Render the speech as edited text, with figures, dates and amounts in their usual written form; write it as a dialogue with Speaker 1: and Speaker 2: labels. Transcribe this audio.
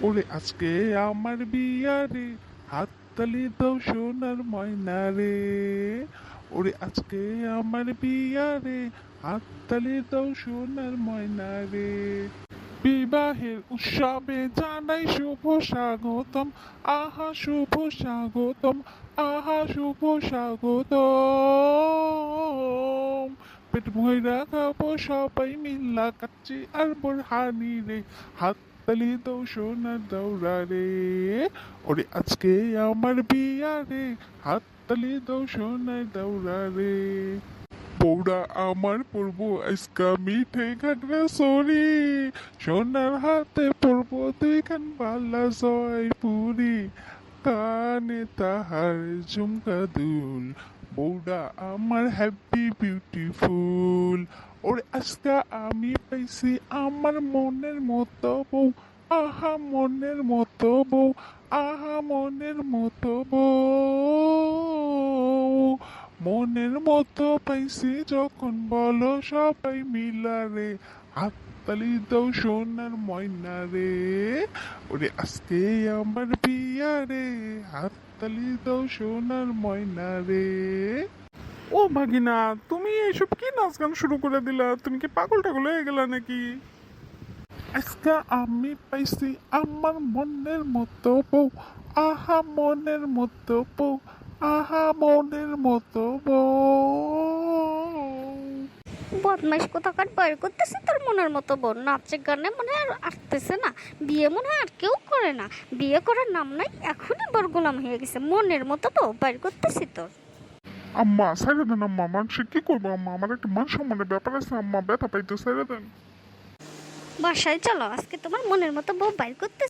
Speaker 1: ওরে আজকে আমার বিয়া রে, হাততালি দাও সোনার ময়না রে। ওরে আজকে আমার বিয়া রে, হাততালি দাও সোনার ময়না রে। বিবাহের উৎসবে জানাই শুভ স্বাগতম, আহা শুভ স্বাগতম, আহা শুভ স্বাগতম। পেট ভইরা খাবো সবাই মিল্লা কাচ্চি আর বোরহানি রে, হাততালি দাও সোনার দৌড়া রে। ওরে আজকে আমার বিয়া রে, হাততালি দাও সোনার দৌড়া রে। বৌরা আমার পড়বো আজকা মিঠে ঘাটরা সরি, সোনার হাতে পড়বো দুইখান বালা জয়পুরি, কানে তাহার ঝুমকা দুল। বৌরা আমার হ্যাপি বিউটিফুল। ওরে আজকা আমি পাইছি আমার মনের মতো বউ, আহা মনের মতো বউ, আহা মনের মতো বউ। মনের মতো পাইছি যখন বলো সবাই মিলা রে, হাততালি দাও সোনার ময়না রে। ওরে আজকে আমার বিয়া রে, হাততালি দাও সোনার ময়না রে। ও ভাগিনা, তুমি এইসব কি নাচ গান শুরু করে দিলা? তুমি কি পাগল টাগল হয়ে গেলা নাকি? আজকে আমি পাইছি আমার মনের মতো বউ, আহা মনের মতো বউ, আহা মনের মতো বউ।
Speaker 2: বদমাইশ কোথাকার বাইর করতেছে তোর মনের মতো বোন, নাচে গানে মনে হয় আর আসতেছে না। বিয়ে মনে হয় আর কেউ করে না, বিয়ে করার নাম নাই, এখনই বর গোলাম হয়ে গেছে। মনের মতো বউ বাইর করতেছি তোর।
Speaker 1: আম্মা সাইরে দেন আম্মা, মানুষ কি করবো আম্মা, আমার একটা মান সম্মানের ব্যাপার আছে আম্মা, ব্যথা পাইতো সাইরে দেন।
Speaker 2: বাসায় চলো, আজকে তোমার মনের মতো বউ বাইর করতে